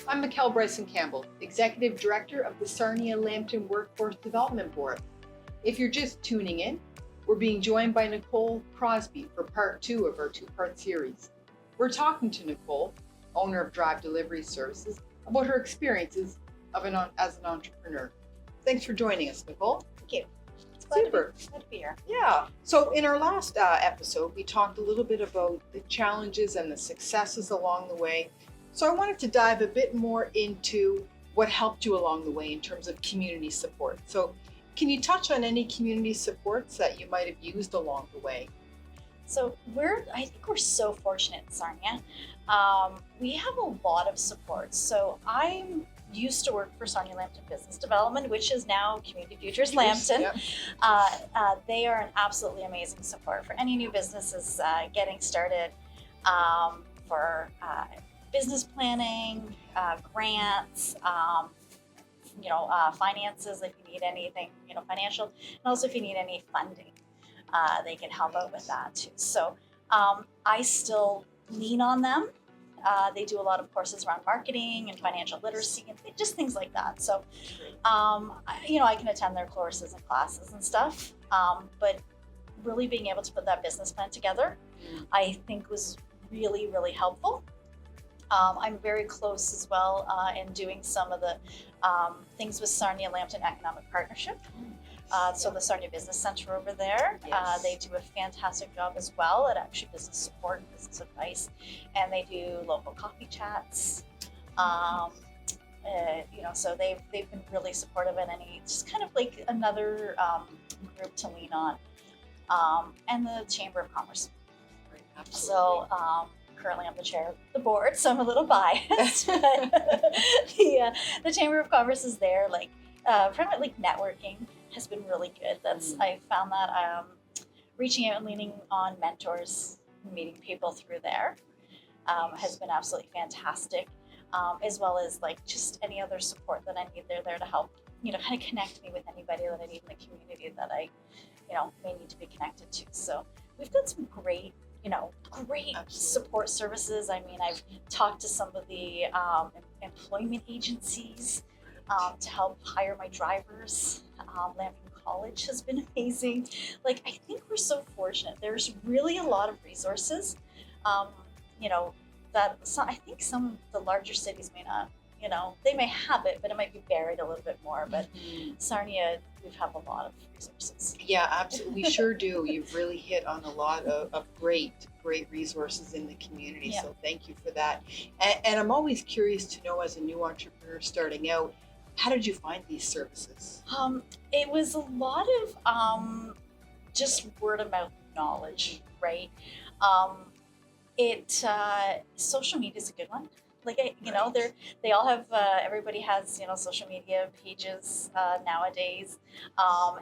I'm Mikkel Bryson-Campbell, Executive Director of the Sarnia-Lambton Workforce Development Board. If you're just tuning in, we're being joined by Nicole Crosby for part 2 of our 2-part series. We're talking to Nicole, owner of Dryve Delivery Services, about her experiences as an entrepreneur. Thanks for joining us, Nicole. Thank you. It's Super. Glad to be here. Yeah. So in our last episode, we talked a little bit about the challenges and the successes along the way. So I wanted to dive a bit more into what helped you along the way in terms of community support. So can you touch on any community supports that you might have used along the way? So I think we're so fortunate in Sarnia. We have a lot of support. So I used to work for Sarnia-Lambton Business Development, which is now Community Futures Lambton. Yep. They are an absolutely amazing support for any new businesses getting started, for business planning, grants, finances if you need anything, financial, and also if you need any funding, they can help out with that too. So I still lean on them. They do a lot of courses around marketing and financial literacy and just things like that. So, I can attend their courses and classes and stuff. But really being able to put that business plan together, I think was really, really helpful. I'm very close as well in doing some of the things with Sarnia-Lambton Economic Partnership. So the Sarnia Business Center over there, Yes. They do a fantastic job as well at actually business support and business advice, and they do local coffee chats. So they've been really supportive, and it's just kind of like another group to lean on. And the Chamber of Commerce. Absolutely. So currently I'm the chair of the board, so I'm a little biased. But the Chamber of Commerce is there, primarily networking has been really good. I found that reaching out and leaning on mentors, meeting people through there has been absolutely fantastic, as well as just any other support that I need. They're there to help, kind of connect me with anybody that I need in the community that I, may need to be connected to. So we've got some great Absolutely. support services. I mean, I've talked to some of the employment agencies to help hire my drivers. Lambton College has been amazing. I think we're so fortunate. There's really a lot of resources, I think some of the larger cities may not, they may have it, but it might be buried a little bit more. But Sarnia, we have a lot of resources. Yeah, absolutely. We sure do. You've really hit on a lot of great resources in the community. Yeah. So thank you for that. And I'm always curious to know, as a new entrepreneur starting out, how did you find these services? It was a lot of just word of mouth knowledge, right? Social media is a good one. They all have. Everybody has social media pages nowadays,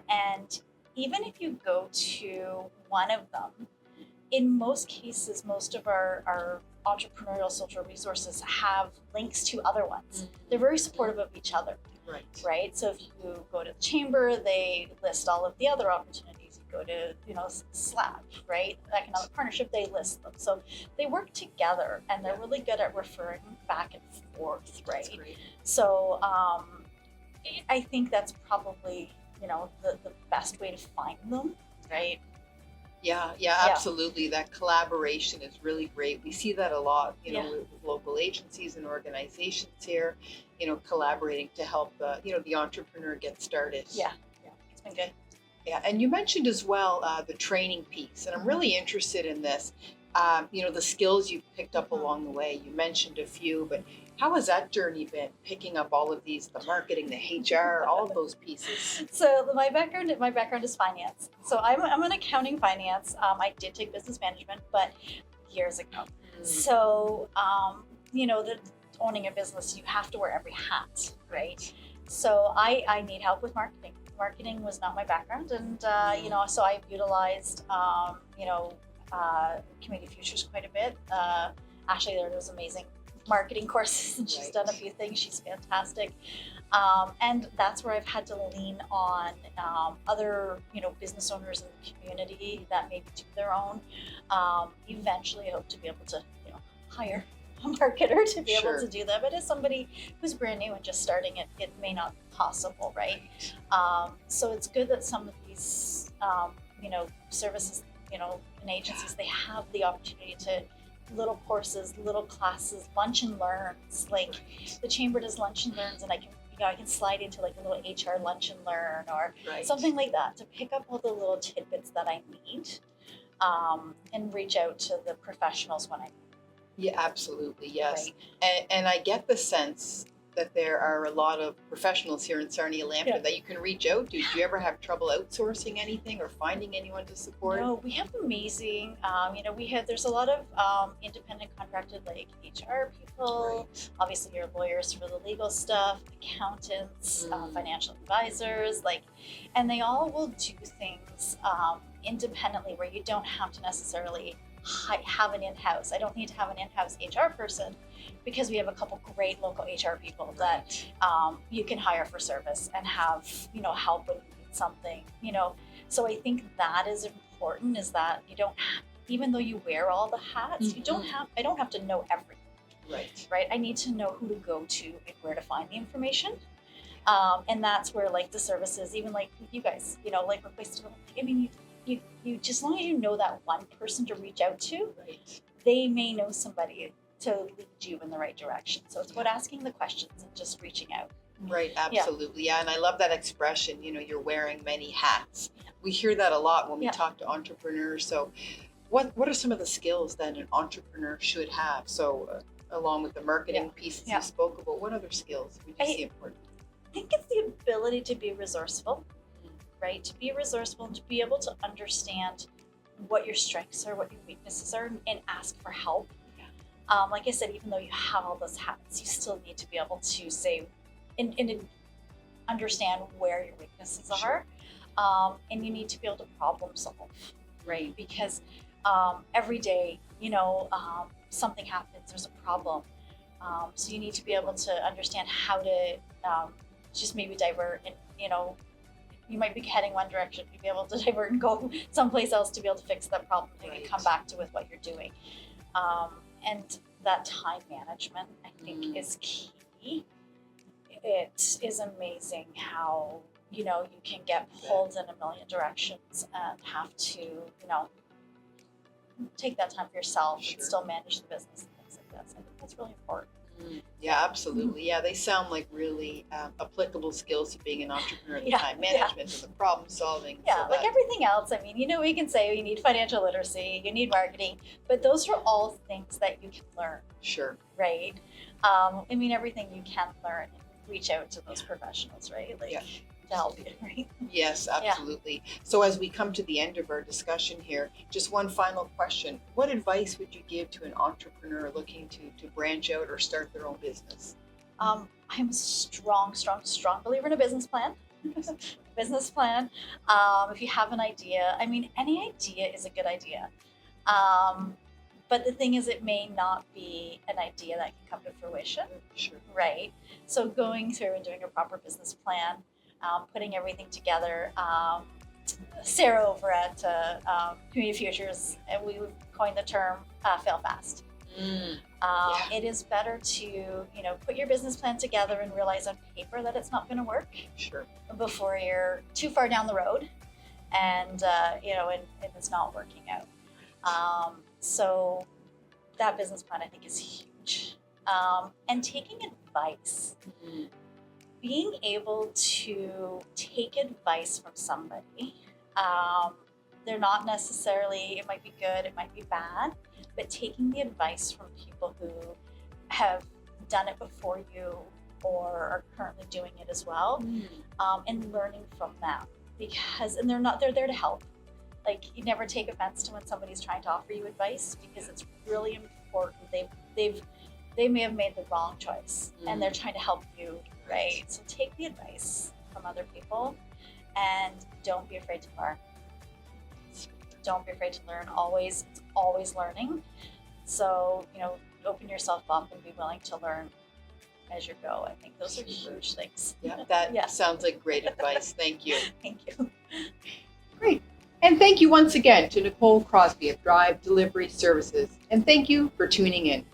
and even if you go to one of them, in most cases, most of our entrepreneurial social resources have links to other ones. They're very supportive of each other. Right. So if you go to the chamber, they list all of the other opportunities. You go to, SLAP, right? Economic Partnership, they list them. So they work together, and they're really good at referring back and forth, right? That's great. So I think that's probably, the best way to find them, right? Yeah, absolutely. That collaboration is really great. We see that a lot, with local agencies and organizations here, collaborating to help, the entrepreneur get started. Yeah, it's been good. Yeah, and you mentioned as well the training piece, and I'm really interested in this. The skills you've picked up along the way. You mentioned a few, but how has that journey been? Picking up all of these, the marketing, the HR, all of those pieces. So my background is finance. So I'm an accounting finance. I did take business management, but years ago. So the owning a business, you have to wear every hat, right? So I need help with marketing. Marketing was not my background, and so I've utilized Community Futures quite a bit. Ashley there does amazing marketing courses, and she's done a few things. She's fantastic, and that's where I've had to lean on other business owners in the community that maybe do their own. Eventually, I hope to be able to hire a marketer to be Sure. able to do that. But as somebody who's brand new and just starting it, it may not be possible, right? So it's good that some of these, services, and agencies, they have the opportunity to little courses, little classes, lunch and learns. Like the chamber does lunch and learns, and I can slide into like a little HR lunch and learn or Right. something like that to pick up all the little tidbits that I need, and reach out to the professionals when I need. Yeah, absolutely. Yes. Right. And I get the sense that there are a lot of professionals here in Sarnia Lambton Yeah. that you can reach out to. Do you ever have trouble outsourcing anything or finding anyone to support? No, we have amazing. There's a lot of independent contracted like HR people. Right. Obviously, your lawyers for the legal stuff, accountants, financial advisors, and they all will do things independently where you don't have to necessarily have an in-house. I don't need to have an in-house HR person because we have a couple great local HR people that you can hire for service and have help when you need something. So I think that is important, is that you don't have, even though you wear all the hats, I don't have to know everything. Right. I need to know who to go to and where to find the information. And that's where like the services, even like you guys, like Replace Development, I mean, you just as long as you know that one person to reach out to, they may know somebody to lead you in the right direction. So it's about asking the questions and just reaching out. Right, absolutely. Yeah, and I love that expression, you're wearing many hats. We hear that a lot when we talk to entrepreneurs. So what are some of the skills that an entrepreneur should have? So along with the marketing pieces you spoke about, what other skills would you see important? I think it's the ability to be resourceful, right? To be resourceful and to be able to understand what your strengths are, what your weaknesses are, and ask for help. Like I said, even though you have all those hats, you still need to be able to say and understand where your weaknesses are. And you need to be able to problem solve, right? Because every day, something happens, there's a problem. So you need to be able to understand how to just maybe divert, and you might be heading one direction, you'd be able to divert and go someplace else to be able to fix that problem and come back to with what you're doing. And that time management, I think, is key. It is amazing how, you can get pulled in a million directions and have to, take that time for yourself and still manage the business and things like that. So I think that's really important. Yeah, absolutely. Yeah, they sound like really applicable skills to being an entrepreneur, the time management and the problem solving. Yeah, like everything else. I mean, we can say you need financial literacy, you need marketing, but those are all things that you can learn. Sure. Right? Everything you can learn, reach out to those professionals, right? To help you, right? Yes, absolutely. So as we come to the end of our discussion here, just one final question. What advice would you give to an entrepreneur looking to branch out or start their own business? I'm a strong believer in a business plan. Business plan. If you have an idea, any idea is a good idea. But the thing is, it may not be an idea that can come to fruition. Sure. Right? So going through and doing a proper business plan, putting everything together. Sarah over at Community Futures, and we coined the term fail fast. It is better to, put your business plan together and realize on paper that it's not going to work. Sure. Before you're too far down the road and it's not working out. So that business plan, I think, is huge. And taking advice. Being able to take advice from somebody, they're not necessarily, it might be good, it might be bad, but taking the advice from people who have done it before you or are currently doing it as well, and learning from them, and they're there to help. Like, you never take offense to when somebody's trying to offer you advice, because it's really important. They may have made the wrong choice and they're trying to help you. Right. So take the advice from other people and don't be afraid to learn. Don't be afraid to learn. It's always learning. So, open yourself up and be willing to learn as you go. I think those are huge things. Yeah, that sounds like great advice. Thank you. Thank you. Great. And thank you once again to Nicole Crosby of Dryve Delivery Services. And thank you for tuning in.